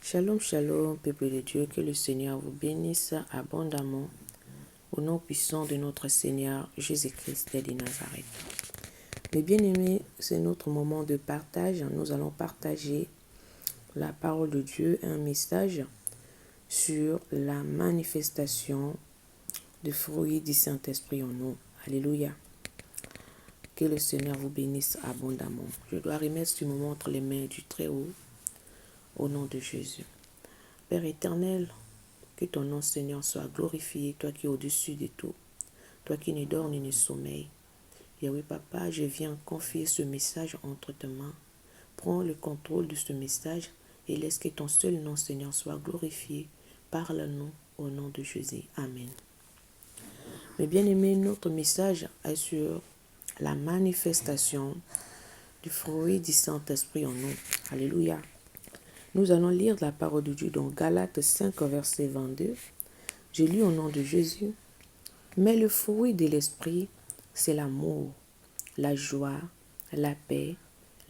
Shalom, shalom, peuple de Dieu, que le Seigneur vous bénisse abondamment au nom puissant de notre Seigneur Jésus-Christ de Nazareth. Mes bien-aimés, c'est notre moment de partage. Nous allons partager la parole de Dieu, un message sur la manifestation du fruit du Saint-Esprit en nous. Alléluia. Que le Seigneur vous bénisse abondamment. Je dois remettre ce moment entre les mains du Très-Haut au nom de Jésus. Père éternel, que ton nom, Seigneur, soit glorifié, toi qui es au-dessus de tout, toi qui ne dors ni ne sommeille. Yahweh Papa, je viens confier ce message entre tes mains. Prends le contrôle de ce message et laisse que ton seul nom, Seigneur, soit glorifié. Parle-nous au nom de Jésus. Amen. Mes bien-aimés, notre message est sur la manifestation du fruit du Saint-Esprit en nous. Alléluia. Nous allons lire la parole de Dieu dans Galates 5, verset 22. Je lis au nom de Jésus. Mais le fruit de l'esprit, c'est l'amour, la joie, la paix,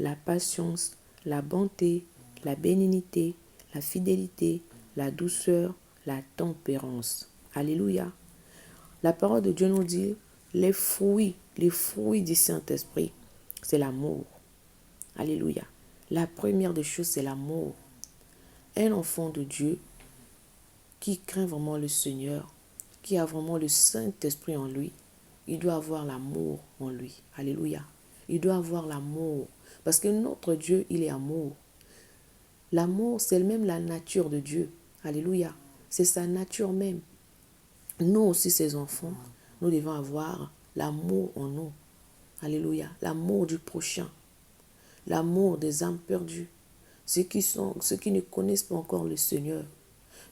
la patience, la bonté, la bénignité, la fidélité, la douceur, la tempérance. Alléluia. La parole de Dieu nous dit, les fruits du Saint-Esprit, c'est l'amour. Alléluia. La première des choses, c'est l'amour. Un enfant de Dieu qui craint vraiment le Seigneur, qui a vraiment le Saint-Esprit en lui, il doit avoir l'amour en lui. Alléluia. Il doit avoir l'amour. Parce que notre Dieu, il est amour. L'amour, c'est même la nature de Dieu. Alléluia. C'est sa nature même. Nous aussi, ses enfants, nous devons avoir l'amour en nous. Alléluia. L'amour du prochain. L'amour des âmes perdues. Ceux qui ne connaissent pas encore le Seigneur.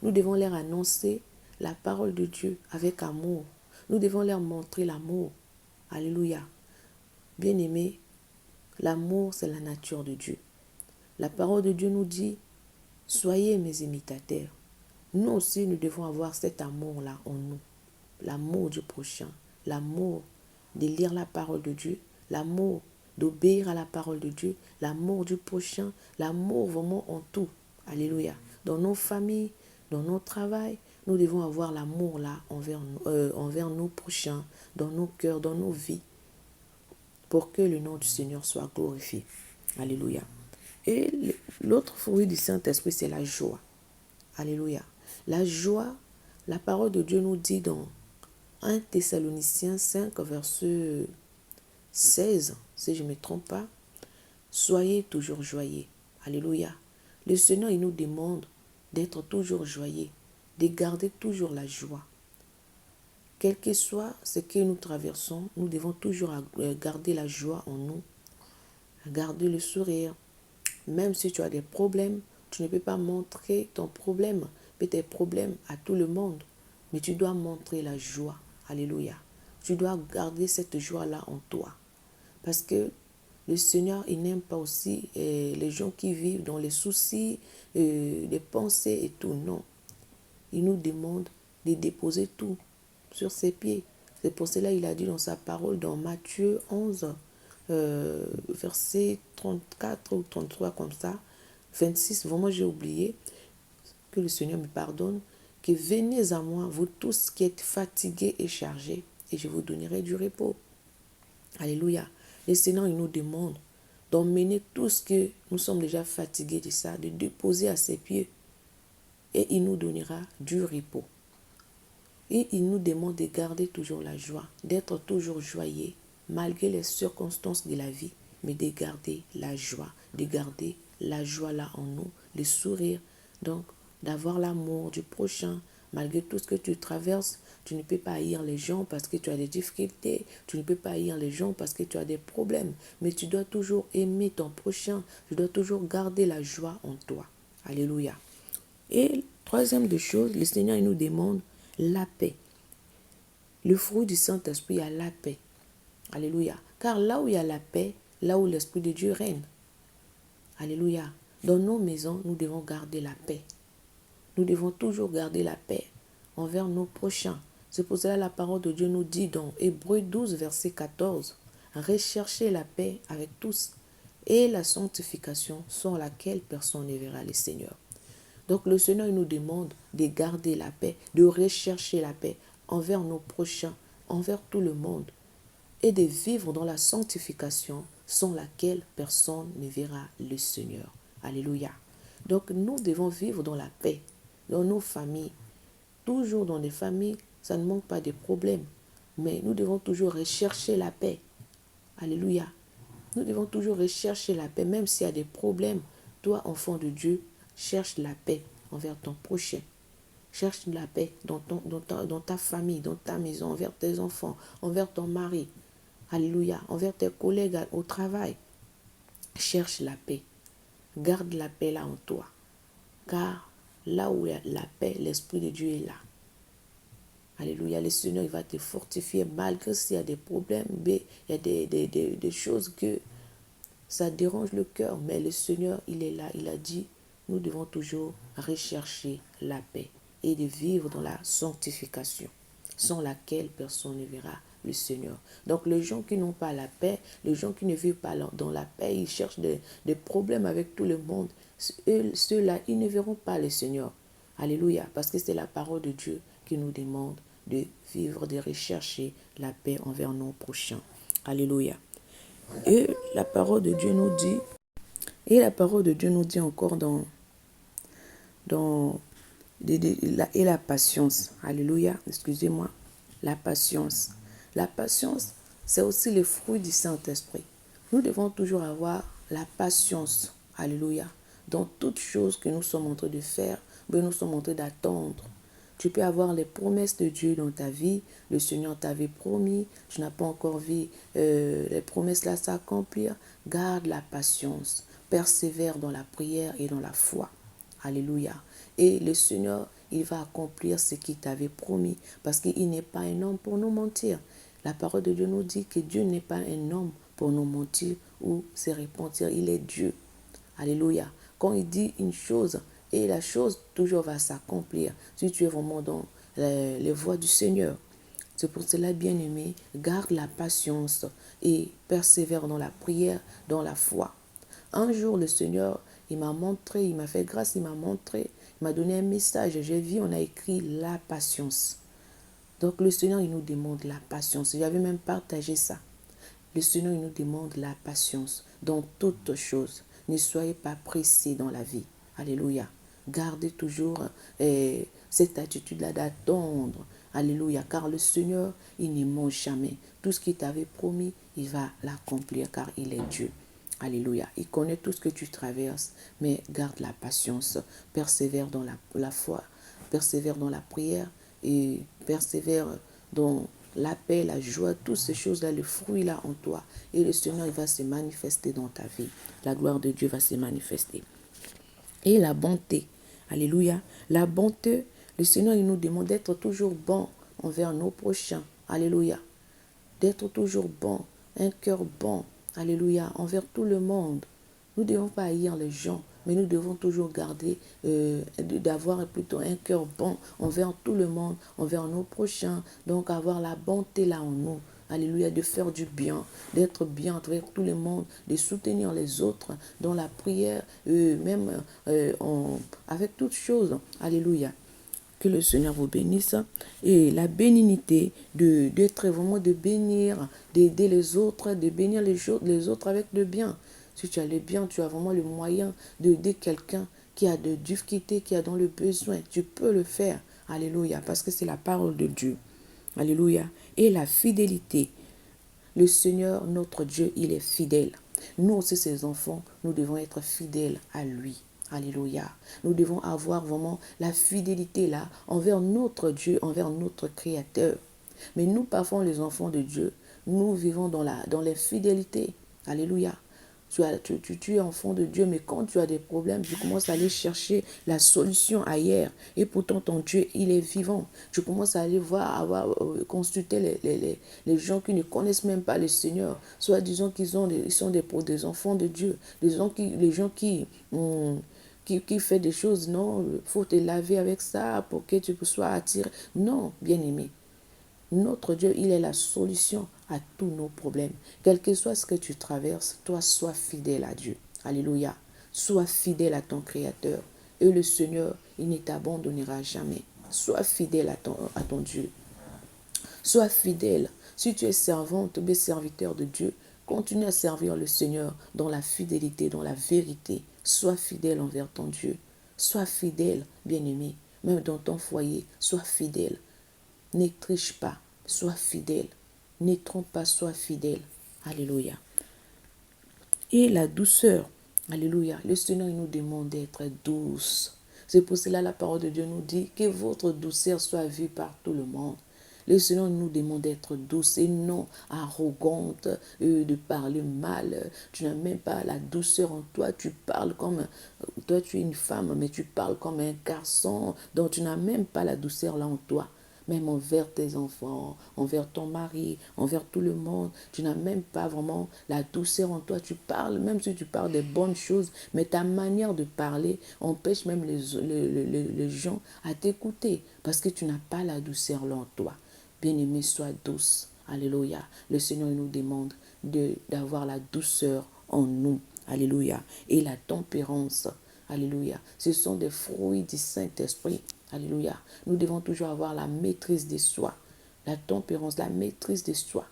Nous devons leur annoncer la parole de Dieu avec amour. Nous devons leur montrer l'amour. Alléluia. Bien-aimés, l'amour, c'est la nature de Dieu. La parole de Dieu nous dit, soyez mes imitateurs. Nous aussi, nous devons avoir cet amour-là en nous. L'amour du prochain, l'amour de lire la parole de Dieu, l'amour d'obéir à la parole de Dieu, l'amour du prochain, l'amour vraiment en tout. Alléluia. Dans nos familles, dans notre travail, nous devons avoir l'amour là envers nos prochains, dans nos cœurs, dans nos vies, pour que le nom du Seigneur soit glorifié. Alléluia. Et l'autre fruit du Saint-Esprit, c'est la joie. Alléluia. La joie, la parole de Dieu nous dit dans 1 Thessaloniciens 5, verset 16, si je ne me trompe pas, soyez toujours joyeux. Alléluia. Le Seigneur, il nous demande d'être toujours joyeux, de garder toujours la joie. Quel que soit ce que nous traversons, nous devons toujours garder la joie en nous, garder le sourire. Même si tu as des problèmes, tu ne peux pas montrer ton problème, tes problèmes à tout le monde, mais tu dois montrer la joie. Alléluia. Tu dois garder cette joie-là en toi. Parce que le Seigneur, il n'aime pas aussi les gens qui vivent dans les soucis, les pensées et tout. Non. Il nous demande de déposer tout sur ses pieds. C'est pour cela qu'il a dit dans sa parole, dans Matthieu 11, verset 34 ou 33, comme ça, 26, vraiment j'ai oublié, que le Seigneur me pardonne, que venez à moi, vous tous qui êtes fatigués et chargés, et je vous donnerai du repos. Alléluia. Le Seigneur, il nous demande d'emmener tout ce que nous sommes déjà fatigués de ça, de déposer à ses pieds, et il nous donnera du repos. Et il nous demande de garder toujours la joie, d'être toujours joyeux, malgré les circonstances de la vie, mais de garder la joie là en nous, le sourire, donc d'avoir l'amour du prochain, malgré tout ce que tu traverses. Tu ne peux pas haïr les gens parce que tu as des difficultés, tu ne peux pas haïr les gens parce que tu as des problèmes, mais tu dois toujours aimer ton prochain, tu dois toujours garder la joie en toi. Alléluia. Et troisième des choses, le Seigneur il nous demande la paix. Le fruit du Saint-Esprit, il y a la paix. Alléluia. Car là où il y a la paix, là où l'Esprit de Dieu règne. Alléluia. Dans nos maisons, nous devons garder la paix. Nous devons toujours garder la paix envers nos prochains. C'est pour cela que la parole de Dieu nous dit dans Hébreux 12, verset 14, « Recherchez la paix avec tous et la sanctification sans laquelle personne ne verra le Seigneur. » Donc le Seigneur il nous demande de garder la paix, de rechercher la paix envers nos prochains, envers tout le monde, et de vivre dans la sanctification sans laquelle personne ne verra le Seigneur. Alléluia. Donc nous devons vivre dans la paix, dans nos familles. Toujours dans les familles, ça ne manque pas de problèmes. Mais nous devons toujours rechercher la paix. Alléluia. Nous devons toujours rechercher la paix, même s'il y a des problèmes. Toi, enfant de Dieu, cherche la paix envers ton prochain. Cherche la paix dans ta famille, dans ta maison, envers tes enfants, envers ton mari. Alléluia. Envers tes collègues au travail. Cherche la paix. Garde la paix là en toi. Car là où il y a la paix, l'Esprit de Dieu est là. Alléluia. Le Seigneur, il va te fortifier malgré s'il y a des problèmes, il y a des choses que ça dérange le cœur. Mais le Seigneur, il est là. Il a dit, nous devons toujours rechercher la paix et de vivre dans la sanctification, sans laquelle personne ne verra le Seigneur. Donc les gens qui n'ont pas la paix, les gens qui ne vivent pas dans la paix, ils cherchent des problèmes avec tout le monde. Ceux-là, ils ne verront pas le Seigneur. Alléluia. Parce que c'est la parole de Dieu qui nous demande de vivre, de rechercher la paix envers nos prochains. Alléluia. Et la parole de Dieu nous dit, encore et la patience. Alléluia. Excusez-moi. La patience. La patience, c'est aussi le fruit du Saint-Esprit. Nous devons toujours avoir la patience. Alléluia. Dans toutes choses que nous sommes en train de faire, nous sommes en train d'attendre. Tu peux avoir les promesses de Dieu dans ta vie. Le Seigneur t'avait promis. Tu n'as pas encore vu les promesses là s'accomplir. Garde la patience. Persévère dans la prière et dans la foi. Alléluia. Et le Seigneur, il va accomplir ce qu'il t'avait promis. Parce qu'il n'est pas un homme pour nous mentir. La parole de Dieu nous dit que Dieu n'est pas un homme pour nous mentir ou se repentir. Il est Dieu. Alléluia. Quand il dit une chose, et la chose toujours va s'accomplir si tu es vraiment dans les voies du Seigneur. C'est pour cela, bien-aimé, garde la patience et persévère dans la prière, dans la foi. Un jour, le Seigneur, il m'a montré, il m'a fait grâce, il m'a montré, il m'a donné un message. J'ai vu, on a écrit la patience. Donc le Seigneur, il nous demande la patience. J'avais même partagé ça. Le Seigneur, il nous demande la patience dans toutes choses. Ne soyez pas pressés dans la vie. Alléluia. Gardez toujours cette attitude-là d'attendre. Alléluia. Car le Seigneur, il ne ment jamais. Tout ce qu'il t'avait promis, il va l'accomplir car il est Dieu. Alléluia. Il connaît tout ce que tu traverses, mais garde la patience. Persévère dans la foi. Persévère dans la prière et persévère dans la paix, la joie, toutes ces choses-là, le fruit là en toi. Et le Seigneur, il va se manifester dans ta vie. La gloire de Dieu va se manifester. Et la bonté. Alléluia. La bonté, le Seigneur, il nous demande d'être toujours bon envers nos prochains. Alléluia. D'être toujours bon, un cœur bon. Alléluia. Envers tout le monde. Nous ne devons pas haïr les gens, mais nous devons toujours garder, d'avoir plutôt un cœur bon envers tout le monde, envers nos prochains. Donc avoir la bonté là en nous. Alléluia, de faire du bien, d'être bien envers tout le monde, de soutenir les autres dans la prière, même avec toutes choses. Alléluia. Que le Seigneur vous bénisse. Et la bénignité, d'être vraiment, de bénir, d'aider les autres, de bénir les autres avec le bien. Si tu as le bien, tu as vraiment le moyen d'aider quelqu'un qui a de difficultés, qui a dans le besoin. Tu peux le faire. Alléluia. Parce que c'est la parole de Dieu. Alléluia. Et la fidélité. Le Seigneur, notre Dieu, il est fidèle. Nous aussi, ses enfants, nous devons être fidèles à lui. Alléluia. Nous devons avoir vraiment la fidélité là envers notre Dieu, envers notre Créateur. Mais nous, parfois, les enfants de Dieu, nous vivons dans l'infidélité. Alléluia. Tu es enfant de Dieu, mais quand tu as des problèmes, tu commences à aller chercher la solution ailleurs. Et pourtant, ton Dieu, il est vivant. Tu commences à aller consulter les gens qui ne connaissent même pas le Seigneur. Soit disons qu'ils sont des enfants de Dieu. Les gens qui fait des choses, non, il faut te laver avec ça pour que tu sois attiré. Non, bien-aimé. Notre Dieu, il est la solution à tous nos problèmes. Quel que soit ce que tu traverses, toi, sois fidèle à Dieu. Alléluia. Sois fidèle à ton Créateur. Et le Seigneur, il ne t'abandonnera jamais. Sois fidèle à ton Dieu. Sois fidèle. Si tu es servante ou serviteur de Dieu, continue à servir le Seigneur dans la fidélité, dans la vérité. Sois fidèle envers ton Dieu. Sois fidèle, bien-aimé. Même dans ton foyer, sois fidèle. Ne triche pas, sois fidèle. Ne trompe pas, sois fidèle. Alléluia. Et la douceur. Alléluia. Le Seigneur il nous demande d'être douce. C'est pour cela la parole de Dieu nous dit que votre douceur soit vue par tout le monde. Le Seigneur nous demande d'être douce et non arrogante, de parler mal. Tu n'as même pas la douceur en toi. Tu parles comme... Toi, tu es une femme, mais tu parles comme un garçon. Donc, tu n'as même pas la douceur là en toi. Même envers tes enfants, envers ton mari, envers tout le monde. Tu n'as même pas vraiment la douceur en toi. Tu parles, même si tu parles des bonnes choses, mais ta manière de parler empêche même les gens à t'écouter parce que tu n'as pas la douceur là en toi. Bien-aimé, sois douce. Alléluia. Le Seigneur nous demande d'avoir la douceur en nous. Alléluia. Et la tempérance. Alléluia. Ce sont des fruits du Saint-Esprit. Alléluia. Nous devons toujours avoir la maîtrise de soi. La tempérance, la maîtrise de soi.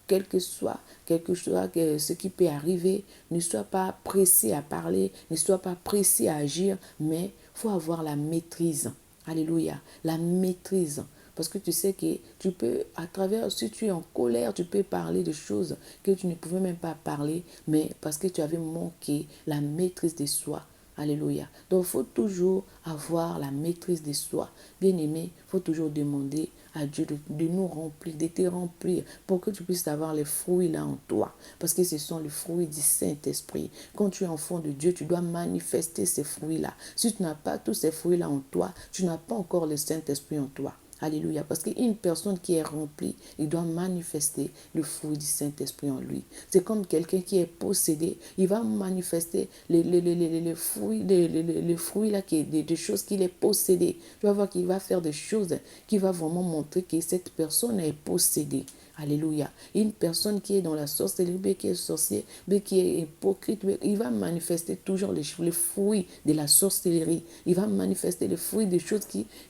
Quel que soit ce qui peut arriver, ne sois pas pressé à parler, ne sois pas pressé à agir, mais il faut avoir la maîtrise. Alléluia. La maîtrise. Parce que tu sais que tu peux, à travers, si tu es en colère, tu peux parler de choses que tu ne pouvais même pas parler, mais parce que tu avais manqué la maîtrise de soi. Alléluia. Donc, il faut toujours avoir la maîtrise de soi. Bien-aimé, il faut toujours demander à Dieu de nous remplir, de te remplir, pour que tu puisses avoir les fruits là en toi. Parce que ce sont les fruits du Saint-Esprit. Quand tu es enfant de Dieu, tu dois manifester ces fruits-là. Si tu n'as pas tous ces fruits-là en toi, tu n'as pas encore le Saint-Esprit en toi. Alléluia. Parce qu'une personne qui est remplie, il doit manifester le fruit du Saint-Esprit en lui. C'est comme quelqu'un qui est possédé, il va manifester les fruits, les fruits là, des choses qu'il est possédé. Tu vas voir qu'il va faire des choses qui va vraiment montrer que cette personne est possédée. Alléluia. Une personne qui est dans la sorcellerie, qui est sorcier, qui est hypocrite, il va manifester toujours les fruits de la sorcellerie. Il va manifester les fruits des choses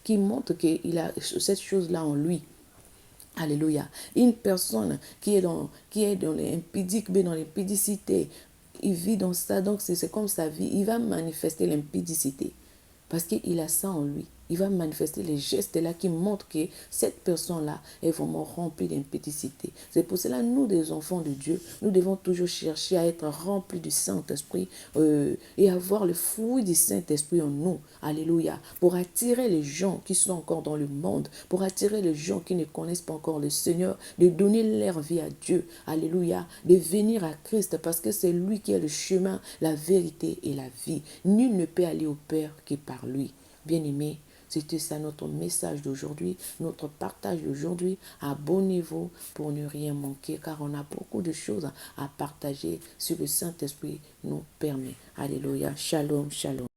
qui montrent qu'il a cette chose-là en lui. Alléluia. Une personne qui est dans l'impudique, dans l'impudicité, il vit dans ça, donc c'est comme sa vie, il va manifester l'impudicité. Parce qu'il a ça en lui. Il va manifester les gestes là qui montrent que cette personne-là est vraiment remplie d'impudicité. C'est pour cela, nous, des enfants de Dieu, nous devons toujours chercher à être remplis du Saint-Esprit et avoir le fruit du Saint-Esprit en nous. Alléluia. Pour attirer les gens qui sont encore dans le monde, pour attirer les gens qui ne connaissent pas encore le Seigneur, de donner leur vie à Dieu. Alléluia. De venir à Christ parce que c'est lui qui est le chemin, la vérité et la vie. Nul ne peut aller au Père que par lui. Bien-aimés, c'était ça notre message d'aujourd'hui, notre partage d'aujourd'hui. Abonnez-vous pour ne rien manquer car on a beaucoup de choses à partager sur le Saint-Esprit nous permet. Alléluia. Shalom, shalom.